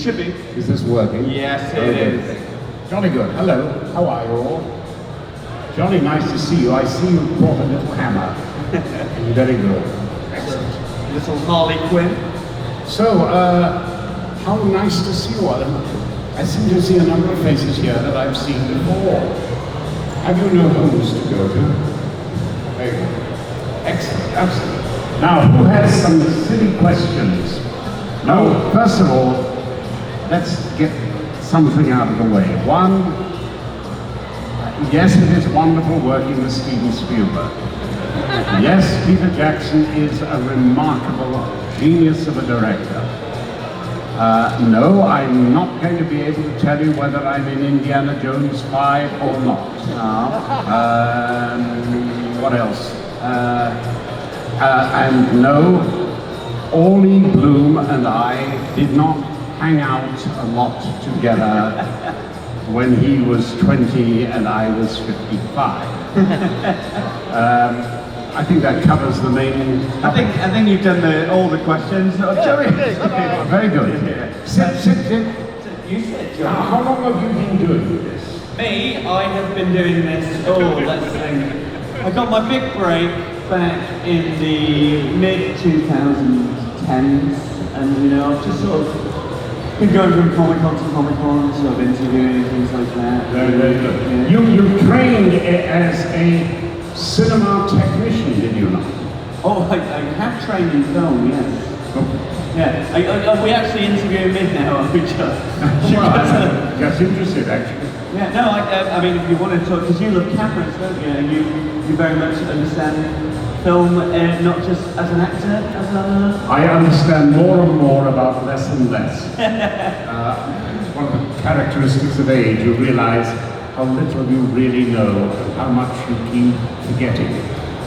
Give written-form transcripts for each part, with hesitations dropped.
should be. Is this working? Yes, it is. Jolly good. Hello. How are you all? Jolly nice to see you. I see you brought a little hammer. Very good. Excellent. Little Harley Quinn. So, how nice to see you all. I seem to see a number of faces here that I've seen before. Have you no homes to go to? Very good. Excellent, excellent. Now, who has some silly questions? No, first of all, let's get something out of the way. One, yes, it is wonderful working with Steven Spielberg. Yes, Peter Jackson is a remarkable genius of a director. No, I'm not going to be able to tell you whether I'm in Indiana Jones 5 or not. What else? And no, Orly Bloom and I did not hang out a lot together when he was 20 and I was 55. I think that covers the main topic. I think you've done all the questions. Jerry, very good. Sit. You sit, John. Now, how long have you been doing this? Me, I have been doing this, let's think. I got my big break back in the mid-2010s, and I've just sort of been going from Comic-Con to Comic-Con, sort of interviewing and things like that. Very good. Yeah. You trained as a cinema technician, did you not? Oh, I have trained in film, yes. Okay. Yeah, we actually interview me now. Just interested, actually. Yeah, no, I mean, if you want to talk, because you love cameras, don't you? And you very much understand film, not just as an actor, as a... I understand more and more about less and less. It's one of the characteristics of age. You realize how little you really know and how much you keep forgetting.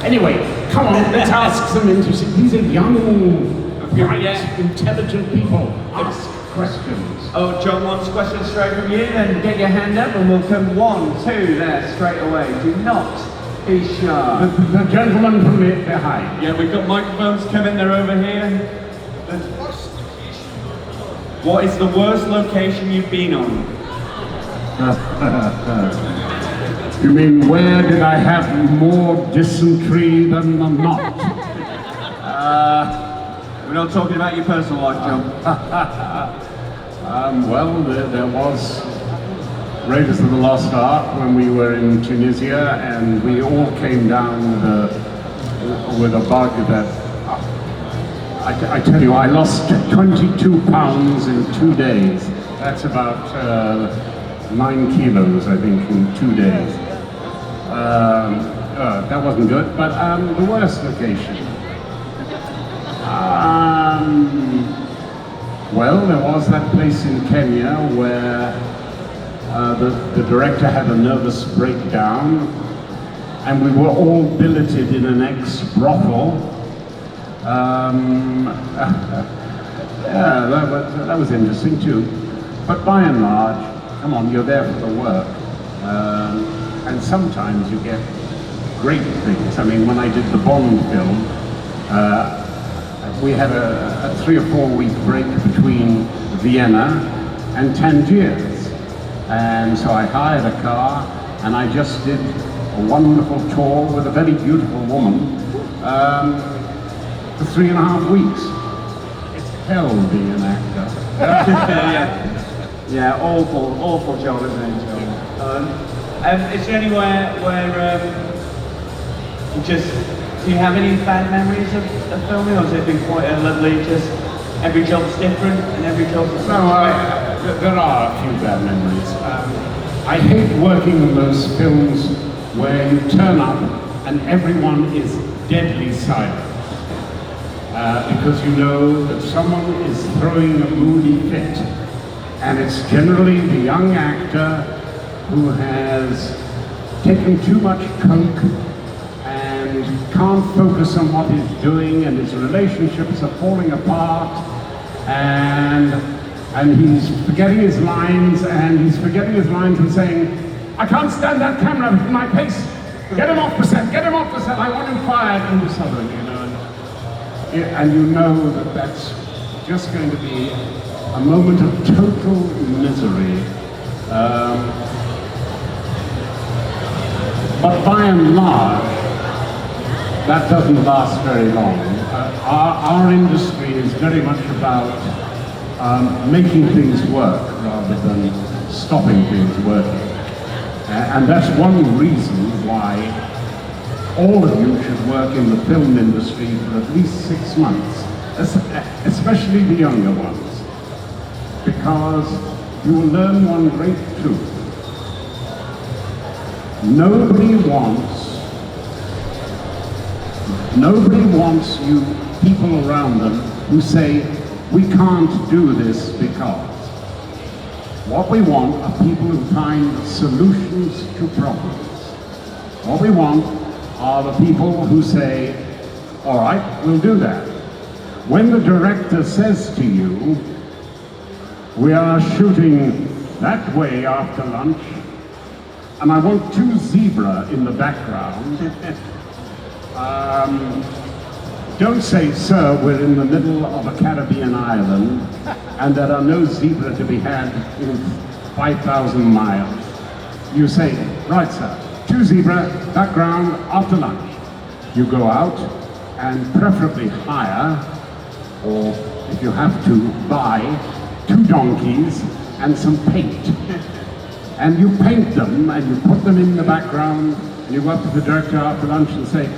Anyway, come on, let's ask some interesting... These are young, bright, intelligent people. Ask questions. Oh, John wants questions straight from you, then get your hand up and we'll come 1, 2 there straight away. Do not be shy. The gentleman from behind. Yeah, we've got microphones coming, they're over here. What is the worst location you've been on? You mean, where did I have more dysentery than not? We're not talking about your personal life, John. Well, there was Raiders of the Lost Ark when we were in Tunisia, and we all came down with a bug that, I tell you, I lost 22 pounds in 2 days. That's about 9 kilos, I think, in 2 days. That wasn't good, but the worst location. Well, there was that place in Kenya where the director had a nervous breakdown, and we were all billeted in an ex-brothel. Yeah, that was interesting too. But by and large, come on, you're there for the work. And sometimes you get great things. I mean, when I did the Bond film, we had a 3 or 4 week break between Vienna and Tangiers. And so I hired a car and I just did a wonderful tour with a very beautiful woman for 3.5 weeks. It's hell being an actor. Yeah, awful job, isn't it, John? Is there anywhere where do you have any bad memories of filming, or has it been quite a lovely, just every job's different and every job's... No, there are a few bad memories. I hate working on those films where you turn up and everyone is deadly silent. Because you know that someone is throwing a moody fit. And it's generally the young actor who has taken too much coke and can't focus on what he's doing, and his relationships are falling apart, and he's forgetting his lines, and saying, I can't stand that camera with my pace. Get him off the set, I want him fired, and so on, you know. And you know that that's just going to be a moment of total misery. But by and large, that doesn't last very long. Our industry is very much about making things work rather than stopping things working. And that's one reason why all of you should work in the film industry for at least 6 months, especially the younger ones, because you will learn one great truth. Nobody wants you people around them who say, we can't do this because. What we want are people who find solutions to problems. What we want are the people who say, all right, we'll do that. When the director says to you, we are shooting that way after lunch, and I want 2 zebra in the background, don't say, sir, we're in the middle of a Caribbean island and there are no zebra to be had in 5,000 miles. You say, right, sir, 2 zebra, background, after lunch. You go out and preferably hire, or if you have to, buy 2 donkeys and some paint. And you paint them and you put them in the background and you go up to the director after lunch and say,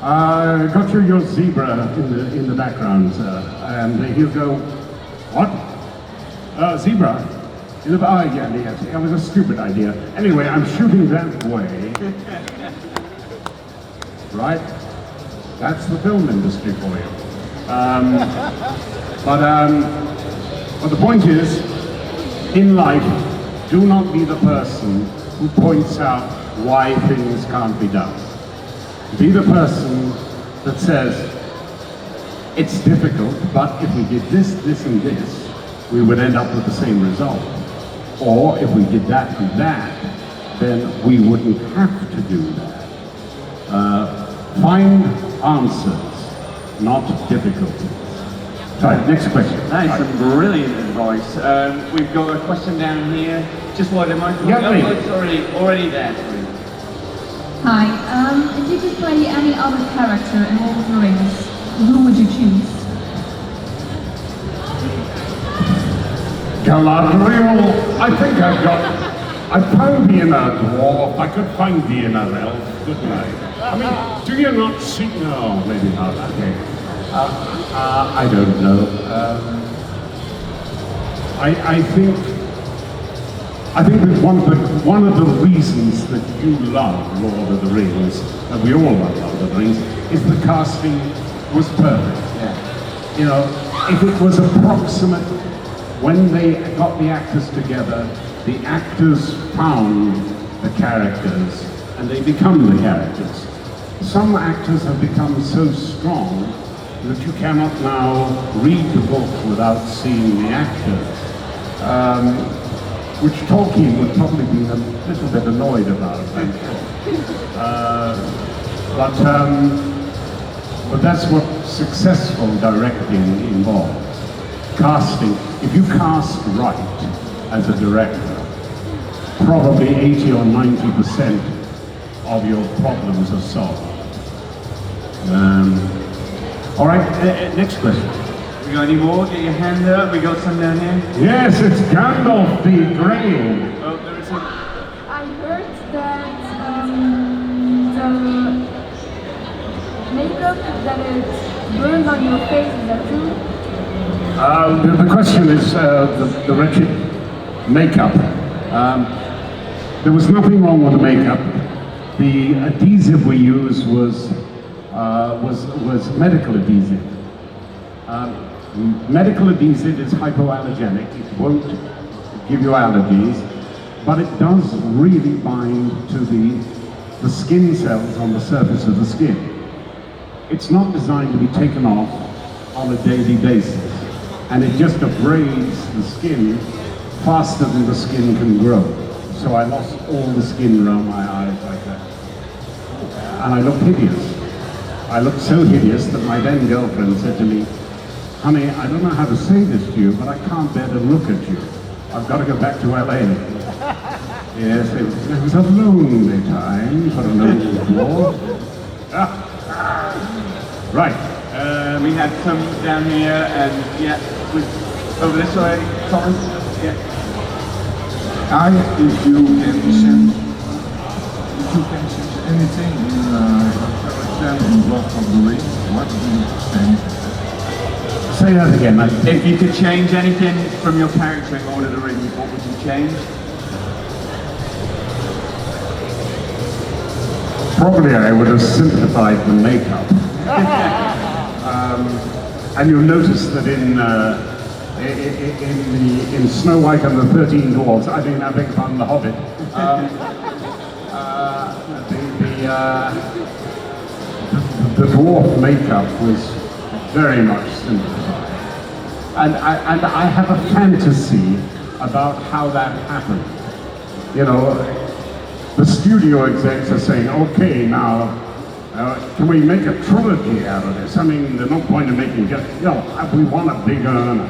got you your zebra in the background, sir. And he'll go, what? Zebra? Yeah, yes, it was a stupid idea. Anyway, I'm shooting that way. Right? That's the film industry for you. But the point is, in life, do not be the person who points out why things can't be done. Be the person that says, it's difficult, but if we did this, this, and this, we would end up with the same result. Or if we did that and that, then we wouldn't have to do that. Find answers, not difficulties. Right, next question. That is some brilliant advice. We've got a question down here. Just while the microphone. Yeah, it's already there. Hi, if you could play any other character in Lord of the Rings, who would you choose? Galadriel, I think I found the inner dwarf, I could find the inner elf, couldn't I? I mean, do you not see, no, maybe not, okay. I don't know. I think that one of the reasons that you love Lord of the Rings, and we all love Lord of the Rings, is the casting was perfect. Yeah. You know, if it was approximate, when they got the actors together, the actors found the characters and they become the characters. Some actors have become so strong that you cannot now read the book without seeing the actors. Which Tolkien would probably be a little bit annoyed about, I'm sure. But that's what successful directing involves. Casting, if you cast right as a director, probably 80 or 90% of your problems are solved. All right, next question. We got any more? Get your hand up. We got some down here. Yes, it's Gandalf the Grey. Oh, there is a... I heard that the makeup that it burns on your face, is that true? The question is the wretched makeup. There was nothing wrong with the makeup. The adhesive we used was medical adhesive. Medical adhesive is hypoallergenic. It won't give you allergies, but it does really bind to the skin cells on the surface of the skin. It's not designed to be taken off on a daily basis, and it just abrades the skin faster than the skin can grow. So I lost all the skin around my eyes like that. And I looked hideous. I looked so hideous that my then girlfriend said to me, honey, I don't know how to say this to you, but I can't bear to look at you. I've got to go back to LA. Yes, it was a lonely time for an old dwarf. Right. We had some down here, and yeah, over this way, Thomas. Yeah. If you can sense anything in Lord of the Rings, what do you think? Say that again, mate. If you could change anything from your character in Lord of the Rings, what would you change? Probably I would have simplified the makeup. And you'll notice that in Snow White and the 13 Dwarfs, I beg your pardon, the Hobbit, the dwarf makeup was very much simplified. And I have a fantasy about how that happened. You know, the studio execs are saying, okay, now, can we make a trilogy out of this? I mean, there's no point in making just, you know, we want a big earner.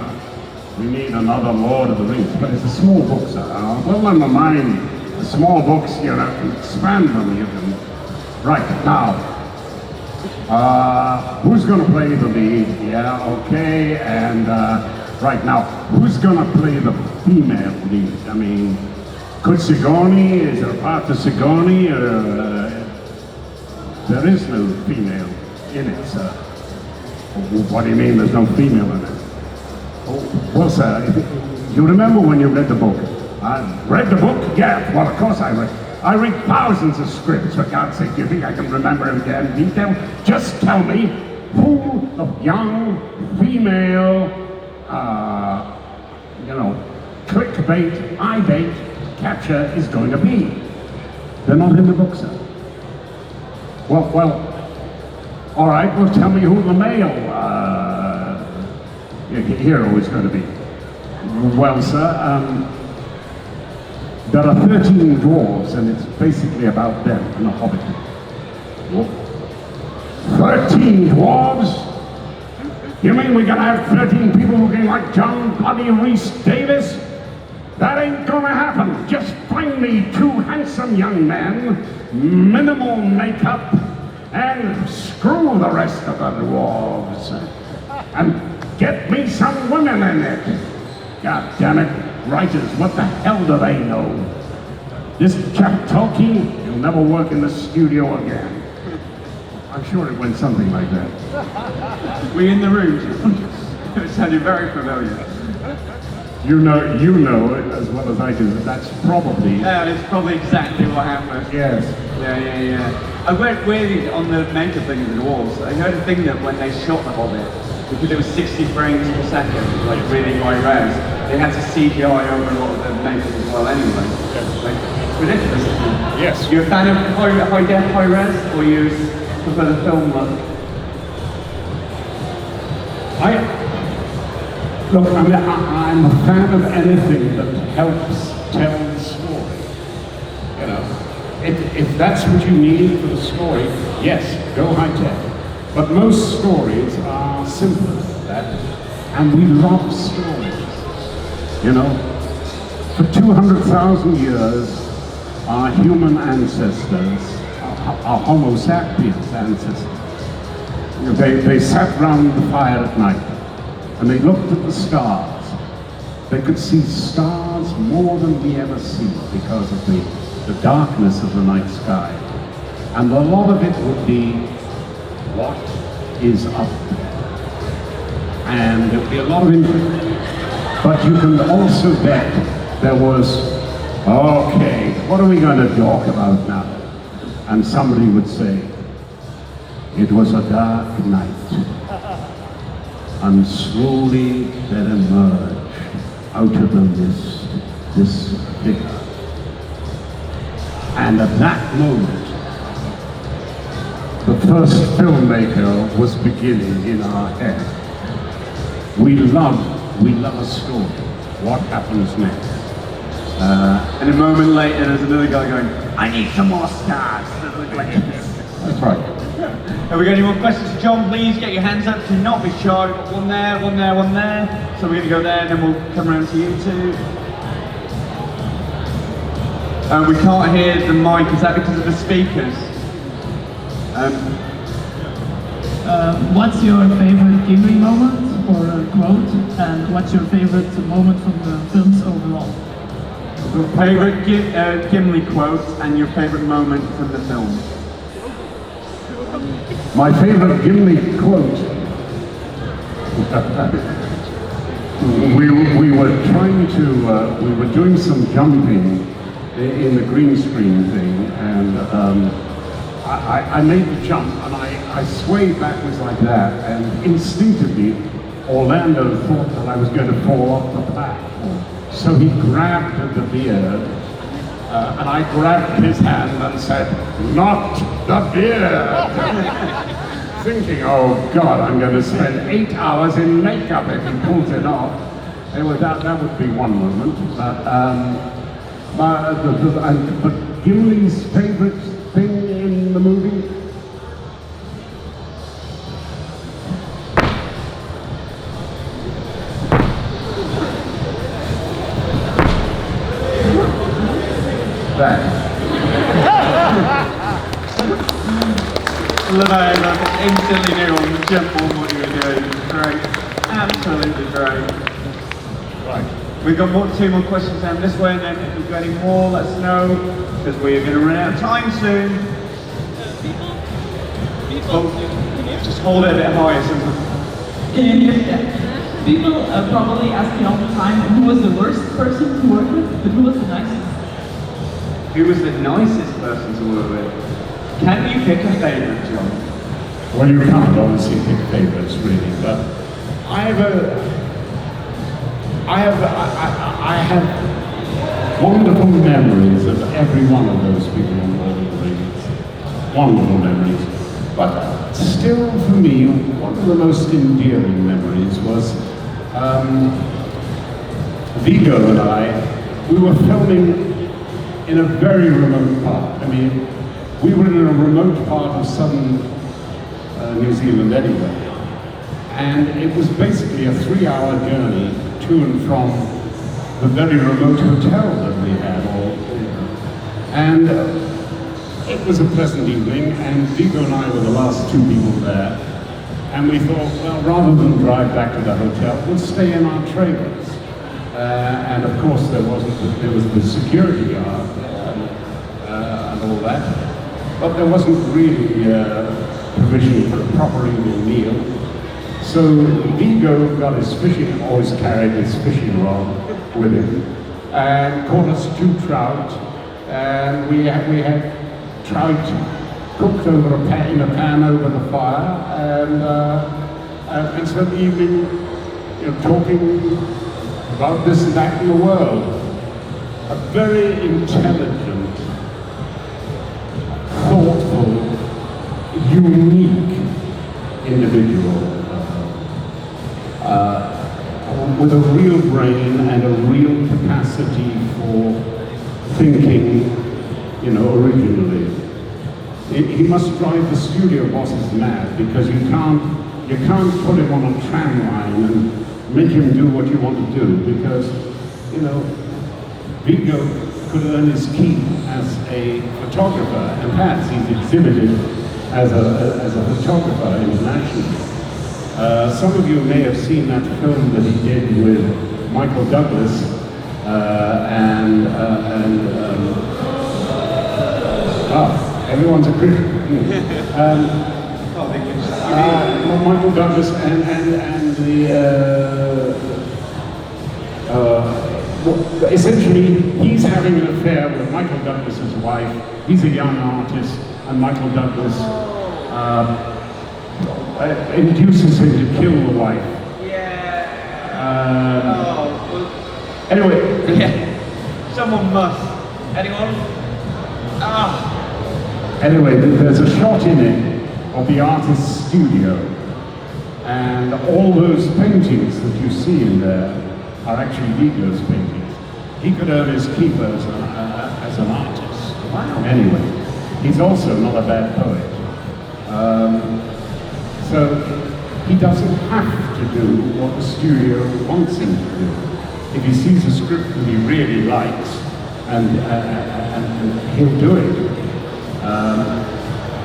We need another Lord of the Rings, but it's a small book, sir. Well, never mind. The small books, you know, can expand them, you can. Right, now, who's going to play the lead? Yeah, okay, and right now, who's going to play the female lead? I mean, could Sigourney, is there a part to Sigourney? There is no female in it, sir. What do you mean there's no female in it? Oh, well, sir, you remember when you read the book? I read the book? Yeah, well, of course I read. I read thousands of scripts, for God's sake. Do you think I can remember them again in detail? Just tell me who the young female, you know, clickbait, eye-bait capture is going to be. They're not in the book, sir. Well, all right, well, tell me who the male hero is going to be. Well, sir, there are 13 dwarves, and it's basically about them and a hobbit. What? 13 dwarves? You mean we're gonna have 13 people looking like John bloody Rhys-Davies? That ain't gonna happen. Just find me 2 handsome young men, minimal makeup, and screw the rest of the dwarves. And get me some women in it. God damn it, writers, what the hell do they know? This chap Tolkien, he'll never work in the studio again. I'm sure it went something like that. Were you in the room? It sounded very familiar. You know it as well as I do, that that's probably... Yeah, it's probably exactly what happened. Yes. Yeah. I went weirdly on the makeup thing of the dwarves. I heard a thing that when they shot The Hobbit, because it was 60 frames per second, like really high res, they had to CGI over a lot of the makeup as well anyway. Like, it's ridiculous. Yes. You're a fan of high def, high res, or you prefer the film look? Look, I mean, I'm a fan of anything that helps tell the story. You know, if that's what you need for the story, yes, go high tech. But most stories are simple than that, and we love stories. You know, for 200,000 years, our human ancestors, our Homo sapiens ancestors, they sat round the fire at night, and they looked at the stars. They could see stars more than we ever see because of the darkness of the night sky. And a lot of it would be, what is up there? And there would be a lot of interest. But you can also bet there was, okay, what are we going to talk about now? And somebody would say, it was a dark night. And slowly there emerged out of the mist this figure. And at that moment, the first filmmaker was beginning in our head. We love a story. What happens next? And a moment later, there's another guy going, I need some more stars that look like this. That's right. Have we got any more questions for John? Please get your hands up. Do not be shy. We've got one there, one there, one there. So we're going to go there and then we'll come around to you two. We can't hear the mic. Is that because of the speakers? What's your favorite Gimli moment or quote? And what's your favorite moment from the films overall? Favorite Gimli quote and your favorite moment from the film? My favorite Gimli quote. we were trying to, we were doing some jumping in the green screen thing, and I made the jump, and I swayed backwards like that, and instinctively, Orlando thought that I was going to fall off the platform. So he grabbed the beard, and I grabbed his hand and said, "Not the beard!" Thinking, oh God, I'm going to spend 8 hours in makeup if he pulls it off. Anyway, that would be one moment. But Gimli's favorite thing in the movie? That. I instantly knew on the jump on what you were doing. Great. Absolutely great. Right. We've got two more questions down this way, and then if we've got any more, let us know, because we are going to run out of time soon. Oh, just hold it a bit higher. People probably ask me all the time who was the worst person to work with, but who was the nicest? Who was the nicest person to work with? Can you pick a favourite, John? Well, you can't obviously pick favourites really, but I have wonderful memories of every one of those people on Lord of the Rings. Wonderful memories. But still, for me, one of the most endearing memories was Viggo and we were filming in a very remote part. I mean, we were in a remote part of southern New Zealand anyway. And it was basically a 3-hour journey to and from the very remote hotel that we had. And it was a pleasant evening, and Viggo and I were the last two people there. And we thought, well, rather than drive back to the hotel, we'll stay in our trailers. And of course, there was the security guard and all that. But there wasn't really provision for a proper evening meal. So Viggo got his fishing, always carried his fishing rod with him, and caught us 2 trout, and we had trout cooked over in a pan over the fire, and spent the evening, talking about this and that in the world. A very intelligent, thoughtful, unique individual. With a real brain and a real capacity for thinking, originally. He must drive the studio bosses mad, because you can't put him on a tram line and make him do what you want to do, because, Viggo could earn his keep as a photographer, and perhaps he's exhibited as a photographer internationally. Some of you may have seen that film that he did with Michael Douglas everyone's a critic. Michael Douglas and essentially he's having an affair with Michael Douglas's wife. He's a young artist, and Michael Douglas induces him to kill the wife. Anyway, someone must. Anyone? Anyway, there's a shot in it of the artist's studio, and all those paintings that you see in there are actually Viggo's paintings. He could earn his keep as an artist. Wow. Anyway, he's also not a bad poet. doesn't have to do what the studio wants him to do. If he sees a script that he really likes, and he'll do it.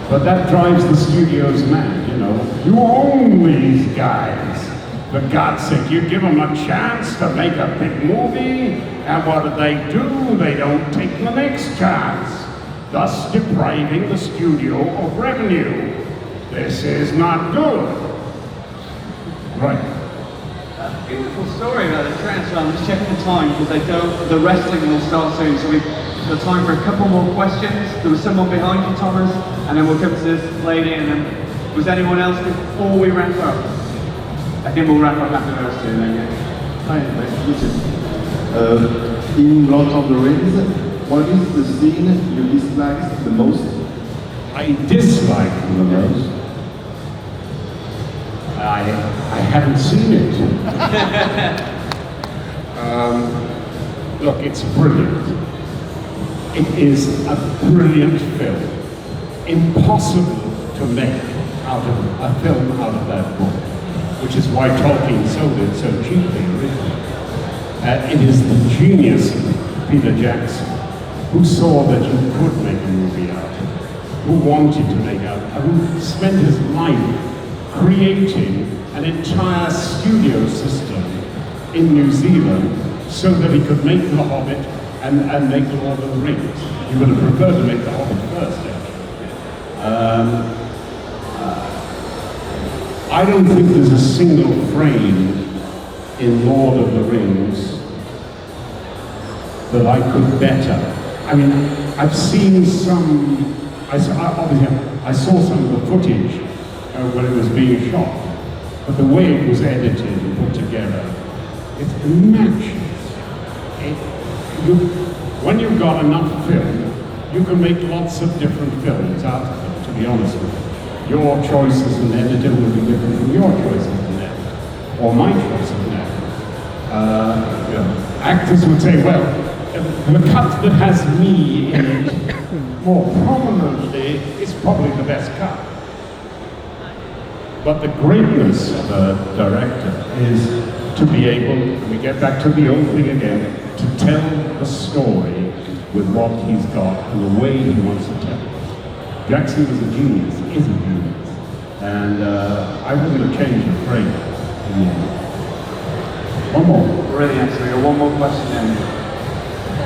But that drives the studios mad, you know. You own these guys. For God's sake, you give them a chance to make a big movie, and what do? They don't take the next chance, thus depriving the studio of revenue. This is not good. Right. Beautiful story about the transfer. I'm just checking the time because the wrestling will start soon, so we've got time for a couple more questions. There was someone behind you, Thomas, and then we'll come to this lady, and then was anyone else before we wrap up? I think we'll wrap up after those two then, yeah. Hi, nice to meet you. In Lord of the Rings, what is the scene you dislike the most? I dislike the most. I haven't seen it. Look, it's brilliant. It is a brilliant film. Impossible to make a film out of that book, which is why Tolkien sold it so cheaply originally. It is the genius of Peter Jackson, who saw that you could make a movie out of it, who wanted to make out, who spent his life creating an entire studio system in New Zealand so that he could make The Hobbit and make Lord of the Rings. He would have preferred to make The Hobbit first, actually. I don't think there's a single frame in Lord of the Rings that I could better. I mean, I've seen some, I saw some of the footage when it was being shot, but the way it was edited and put together, it's matchless. When you've got enough film, you can make lots of different films out of them, to be honest with you. Your choice as an editor will be different from your choice as an editor, or my choice as an editor. Actors would say, well, the cut that has me in it more prominently is probably the best cut. But the greatness of a director is to be able, and we get back to the old thing again, to tell the story with what he's got and the way he wants to tell it. Jackson was a genius, is a genius, and I wouldn't have changed a frame in the end. One more. Brilliant, so we got one more question then. So,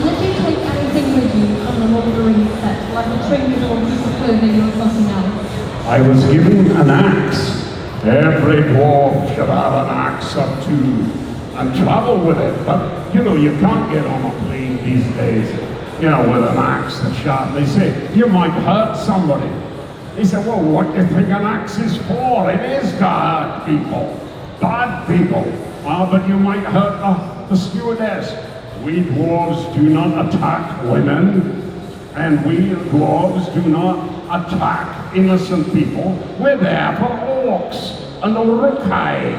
did you take anything with you from the Lord of the Rings set, like a trinket or a piece of clothing or something else? I was given an axe. Every dwarf should have an axe or two and travel with it. But, you know, you can't get on a plane these days, you know, with an axe that's sharp. They say, you might hurt somebody. They say, well, what do you think an axe is for? It is to hurt people, bad people. But you might hurt the stewardess. We dwarves do not attack women, and we dwarves do not attack innocent people. We're there for orcs and the Uruk-hai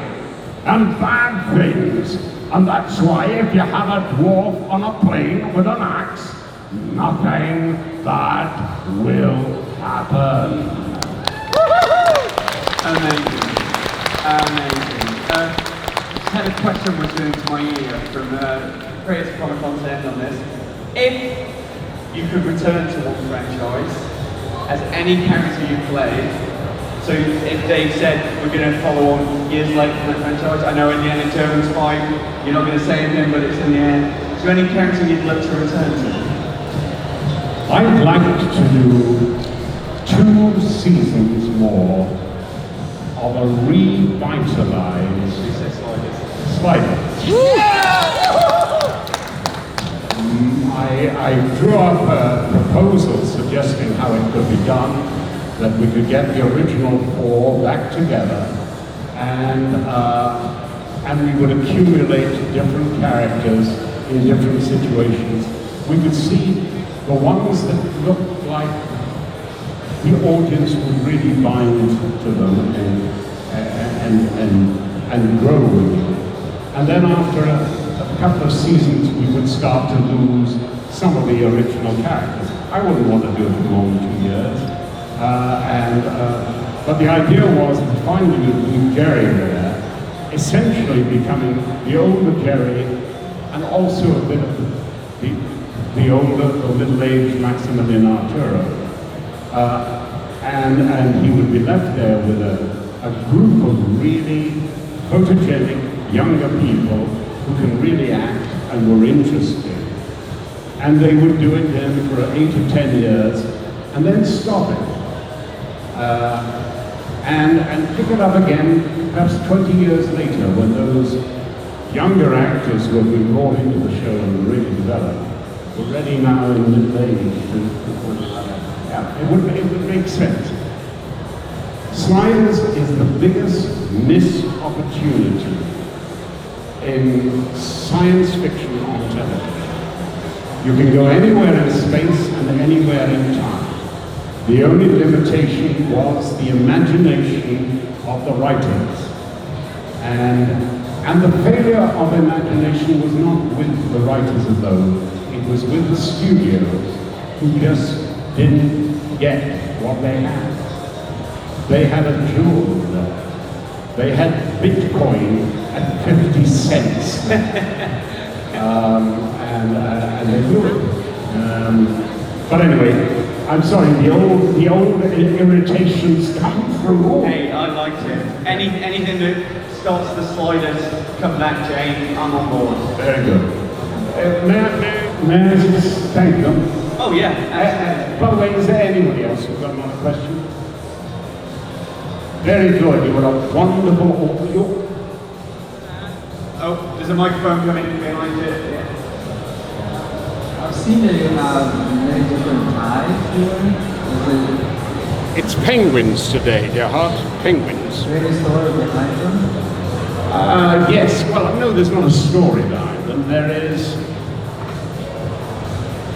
and bad things. And that's why if you have a dwarf on a plane with an axe, nothing bad will happen. Amazing. Amazing. Just had a question whispering into my ear from Creative Comic-Con's end on this. If you could return to one franchise, as any character you played, so if they said we're going to follow on years later from that franchise, I know in the end it turns fine, you're not going to say anything, but it's in the end. Is there any character you'd love to return to? I'd like to do 2 seasons more of a revitalized Spider. I drew up a proposal suggesting how it could be done, that we could get the original 4 back together, and we would accumulate different characters in different situations. We could see the ones that looked like the audience would really bind to them and grow with them. And then after a couple of seasons, we would start to lose some of the original characters. I wouldn't want to do it for more than 2 years. But the idea was finding a new Jerry there, essentially becoming the older Jerry and also a bit of the older or middle-aged Maximilian Arturo. And he would be left there with a group of really photogenic younger people who can really act and were interested. And they would do it then for 8 or 10 years and then stop it. And pick it up again perhaps 20 years later when those younger actors who have been brought into the show and really developed were ready now in middle age it would make sense. Sliders is the biggest missed opportunity in science fiction on television. You can go anywhere in space and anywhere in time. The only limitation was the imagination of the writers. And the failure of imagination was not with the writers alone, it was with the studios who just didn't get what they had. They had a jewel there. They had Bitcoin at 50 cents. And they knew it. But anyway, I'm sorry, the old irritations come through. Hey, I liked it. Anything that starts the sliders, come back, Jane, I'm on board. Very good. May I just thank them? Oh yeah. By the way, is there anybody else who's got another question? Very good, you were a wonderful author. Oh, there's a microphone coming behind you. Yeah. I've seen that you have many different ties here. It's penguins today, dear heart. Penguins. Is there any story behind them? Yes, well, I know there's not a story behind them. There is.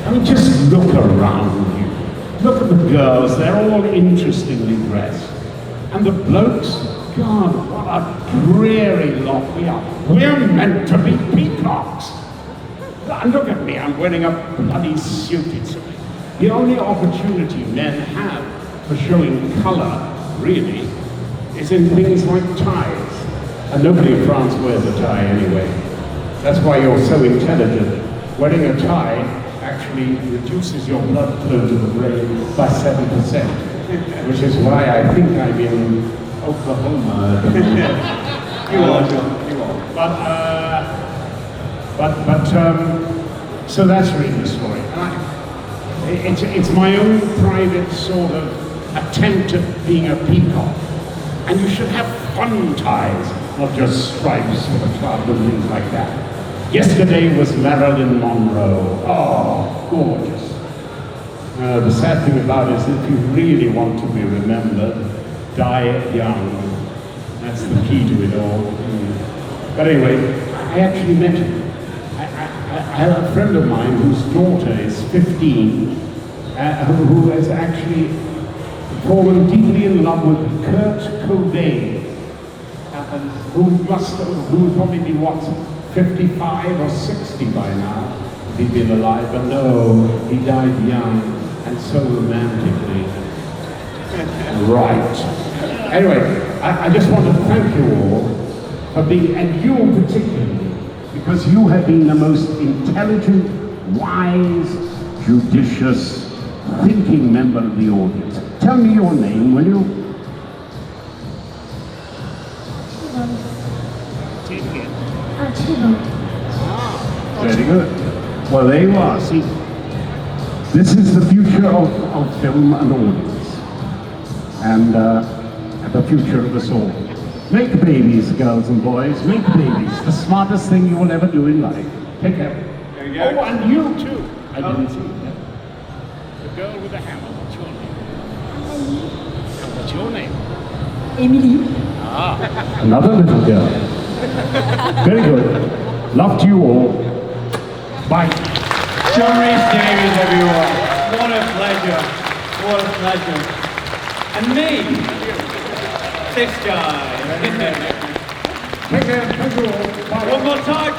I mean, just look around you. Look at the girls, they're all interestingly dressed. And the blokes, God, what a dreary lot we are. We're meant to be peacocks. And look at me, I'm wearing a bloody suit. The only opportunity men have for showing colour, really, is in things like ties. And nobody in France wears a tie anyway. That's why you're so intelligent. Wearing a tie actually reduces your blood flow to the brain by 7%, which is why I think I'm in Oklahoma. You are, John. You are. So that's really the story. And it's my own private sort of attempt at being a peacock. And you should have fun ties, not just stripes for the club and things like that. Yesterday was Marilyn Monroe. Oh, gorgeous. The sad thing about it is if you really want to be remembered, die young. That's the key to it all. But anyway, I actually met him. I have a friend of mine whose daughter is 15, who has actually fallen deeply in love with Kurt Cobain, who would probably be, what, 55 or 60 by now, if he'd been alive, but no, he died young, and so romantically. Right. Anyway, I just want to thank you all for being, and you particularly, because you have been the most intelligent, wise, judicious, thinking member of the audience. Tell me your name, will you? Very good. Well, there you are. See, this is the future of film and audience, and the future of us all. Make babies, girls and boys. Make babies. The smartest thing you will ever do in life. Take care. There you go. Oh, and you too. I didn't see that. The girl with the hammer. What's your name? What's your name? Emily. Ah, another little girl. Very good. Love to you all. Bye. John Rhys-Davies, everyone. What a pleasure. What a pleasure. And me. This guy. Take care. Thank you all. Bye. One more time.